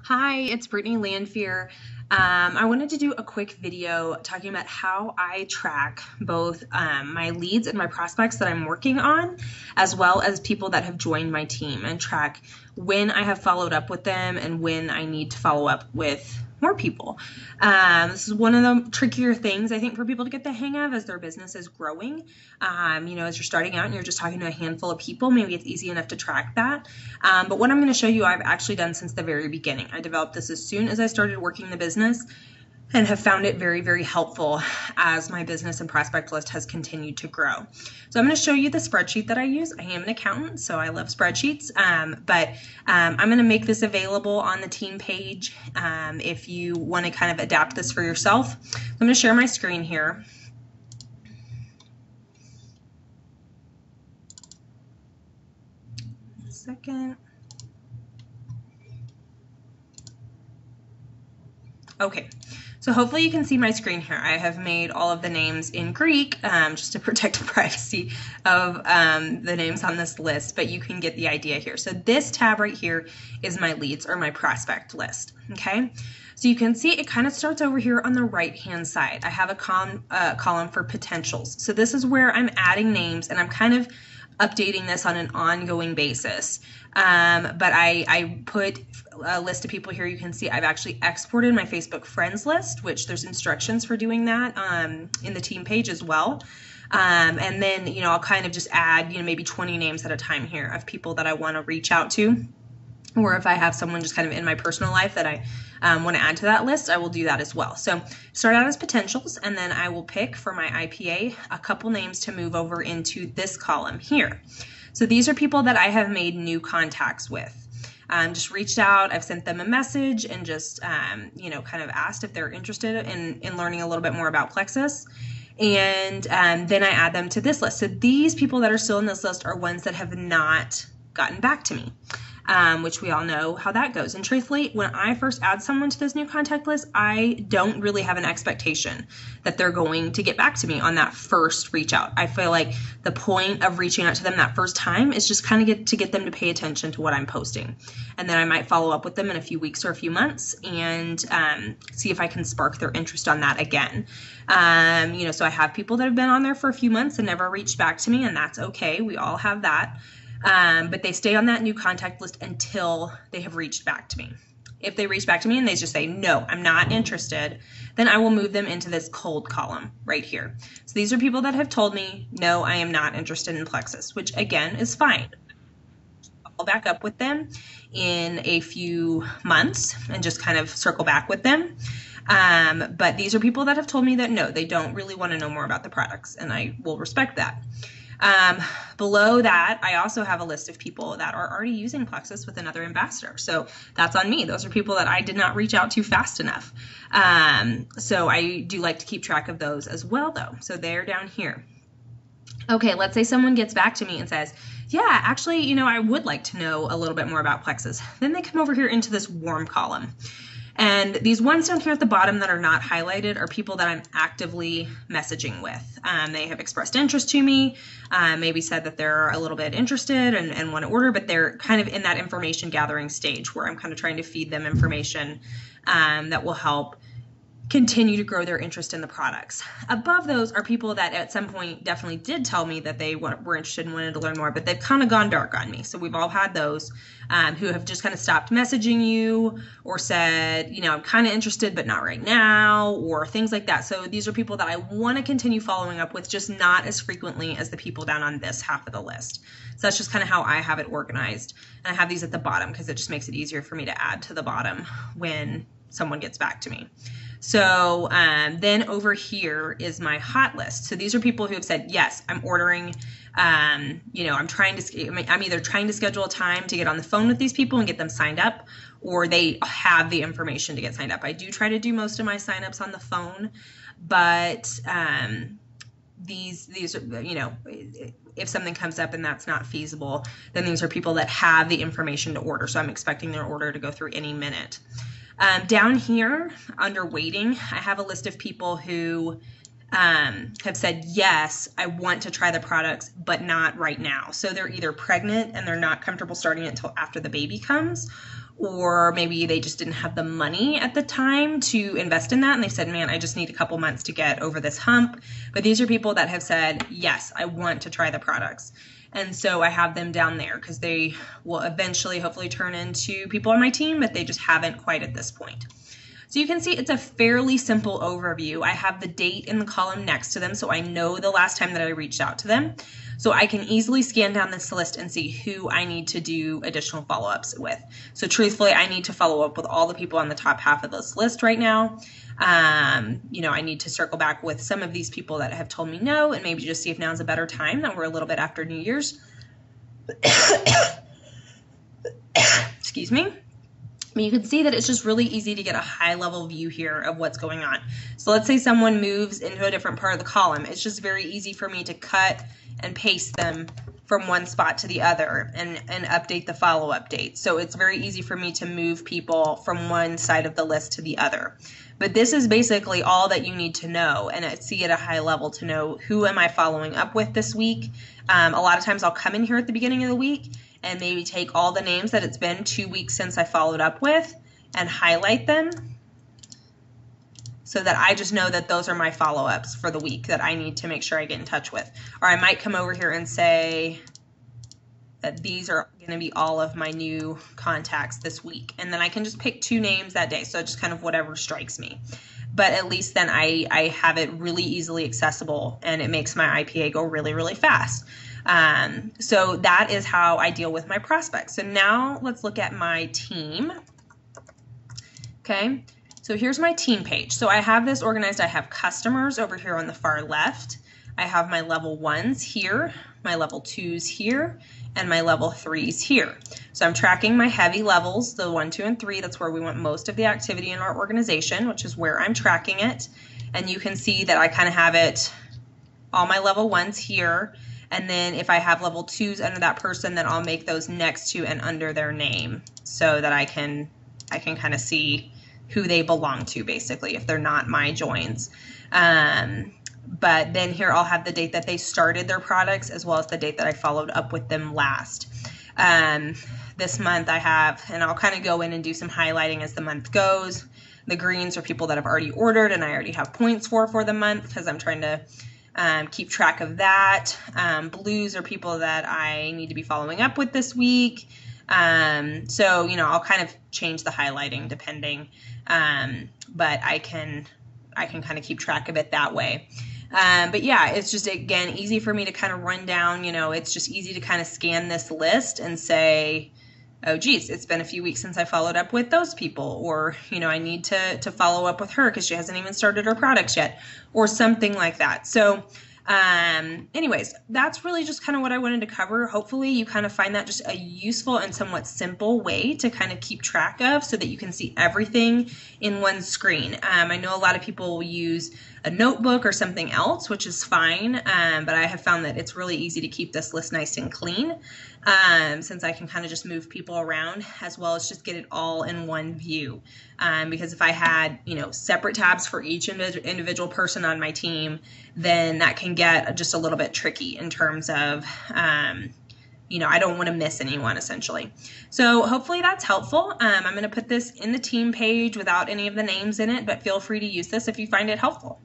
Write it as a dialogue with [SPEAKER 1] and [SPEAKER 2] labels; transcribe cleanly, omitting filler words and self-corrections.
[SPEAKER 1] Hi, it's Brittany Landfear. I wanted to do a quick video talking about how I track both my leads and my prospects that I'm working on, as well as people that have joined my team, and track when I have followed up with them and when I need to follow up with more people. This is one of the trickier things I think for people to get the hang of as their business is growing. As you're starting out and you're just talking to a handful of people, maybe it's easy enough to track that. But what I'm going to show you, I've actually done since the very beginning. I developed this as soon as I started working the business and have found it very, very helpful as my business and prospect list has continued to grow. So I'm going to show you the spreadsheet that I use. I am an accountant, so I love spreadsheets, but I'm going to make this available on the team page if you want to kind of adapt this for yourself. I'm going to share my screen here. A second. Okay. So hopefully you can see my screen here. I have made all of the names in Greek just to protect the privacy of the names on this list, but you can get the idea here. So this tab right here is my leads or my prospect list, okay? So you can see it kind of starts over here on the right-hand side. I have a column for potentials. So this is where I'm adding names and I'm kind of updating this on an ongoing basis. But I put a list of people here. You can see I've actually exported my Facebook friends list, which there's instructions for doing that in the team page as well. And then, I'll kind of just add, maybe 20 names at a time here of people that I want to reach out to. Or if I have someone just kind of in my personal life that I want to add to that list, I will do that as well. So start out as potentials, and then I will pick for my IPA a couple names to move over into this column here. So these are people that I have made new contacts with. Just reached out, I've sent them a message and just, kind of asked if they're interested in learning a little bit more about Plexus. And then I add them to this list. So these people that are still in this list are ones that have not gotten back to me. Which we all know how that goes. And truthfully, when I first add someone to this new contact list, I don't really have an expectation that they're going to get back to me on that first reach out. I feel like the point of reaching out to them that first time is just kind of to get them to pay attention to what I'm posting. And then I might follow up with them in a few weeks or a few months and see if I can spark their interest on that again. So I have people that have been on there for a few months and never reached back to me, and that's okay. We all have that. But they stay on that new contact list until they have reached back to me. If they reach back to me and they just say, no, I'm not interested, then I will move them into this cold column right here. So these are people that have told me, no, I am not interested in Plexus, which again is fine. I'll back up with them in a few months and just kind of circle back with them. But these are people that have told me that no, they don't really want to know more about the products, and I will respect that. Below that, I also have a list of people that are already using Plexus with another ambassador. So that's on me. Those are people that I did not reach out to fast enough. So I do like to keep track of those as well, though. So they're down here. Okay, let's say someone gets back to me and says, yeah, actually, I would like to know a little bit more about Plexus. Then they come over here into this warm column. And these ones down here at the bottom that are not highlighted are people that I'm actively messaging with. They have expressed interest to me, maybe said that they're a little bit interested and want to order, but they're kind of in that information gathering stage where I'm kind of trying to feed them information that will help continue to grow their interest in the products. Above those are people that at some point definitely did tell me that they were interested and wanted to learn more, but they've kind of gone dark on me. So we've all had those who have just kind of stopped messaging you or said, I'm kind of interested, but not right now, or things like that. So these are people that I want to continue following up with, just not as frequently as the people down on this half of the list. So that's just kind of how I have it organized. And I have these at the bottom because it just makes it easier for me to add to the bottom when someone gets back to me. So then over here is my hot list. So these are people who have said, yes, I'm ordering, I'm either trying to schedule a time to get on the phone with these people and get them signed up, or they have the information to get signed up. I do try to do most of my signups on the phone, but these are, if something comes up and that's not feasible, then these are people that have the information to order. So I'm expecting their order to go through any minute. Down here under waiting, I have a list of people who have said, yes, I want to try the products, but not right now. So they're either pregnant and they're not comfortable starting it until after the baby comes, or maybe they just didn't have the money at the time to invest in that, and they said, man, I just need a couple months to get over this hump. But these are people that have said, yes, I want to try the products. And so I have them down there because they will eventually hopefully turn into people on my team, but they just haven't quite at this point. So you can see it's a fairly simple overview. I have the date in the column next to them, so I know the last time that I reached out to them. So I can easily scan down this list and see who I need to do additional follow-ups with. So truthfully, I need to follow up with all the people on the top half of this list right now. You know, I need to circle back with some of these people that have told me no, and maybe just see if now's a better time. Now we're a little bit after New Year's. Excuse me. But you can see that it's just really easy to get a high level view here of what's going on. So let's say someone moves into a different part of the column. It's just very easy for me to cut and paste them from one spot to the other and update the follow-up date. So it's very easy for me to move people from one side of the list to the other. But this is basically all that you need to know, and see at a high level to know who am I following up with this week. A lot of times I'll come in here at the beginning of the week and maybe take all the names that it's been 2 weeks since I followed up with and highlight them so that I just know that those are my follow-ups for the week that I need to make sure I get in touch with. Or I might come over here and say that these are going to be all of my new contacts this week. And then I can just pick 2 names that day. So just kind of whatever strikes me. But at least then I have it really easily accessible, and it makes my IPA go really, really fast. So that is how I deal with my prospects. So now let's look at my team. Okay, so here's my team page. So I have this organized. I have customers over here on the far left. I have my level 1s here, my level 2s here, and my level 3s here. So I'm tracking my heavy levels, the 1, 2, and 3. That's where we want most of the activity in our organization, which is where I'm tracking it. And you can see that I kind of have it, all my level 1s here. And then if I have level 2s under that person, then I'll make those next to and under their name so that I can kind of see who they belong to, basically, if they're not my joins. But then here I'll have the date that they started their products as well as the date that I followed up with them last. This month I have, and I'll kind of go in and do some highlighting as the month goes. The greens are people that have already ordered and I already have points for the month because I'm trying to keep track of that. Blues are people that I need to be following up with this week. So, you know, I'll kind of change the highlighting depending, but I can kind of keep track of it that way. But yeah, it's just, again, easy for me to kind of run down, you know, it's just easy to kind of scan this list and say, oh, geez, it's been a few weeks since I followed up with those people, or, you know, I need to follow up with her because she hasn't even started her products yet, or something like that. So anyways, that's really just kind of what I wanted to cover. Hopefully you kind of find that just a useful and somewhat simple way to kind of keep track of so that you can see everything in one screen. I know a lot of people will use a notebook or something else, which is fine, but I have found that it's really easy to keep this list nice and clean, since I can kind of just move people around as well as just get it all in one view. Because if I had, you know, separate tabs for each individual person on my team, then that can get just a little bit tricky in terms of, you know, I don't want to miss anyone essentially. So hopefully that's helpful. I'm going to put this in the team page without any of the names in it, but feel free to use this if you find it helpful.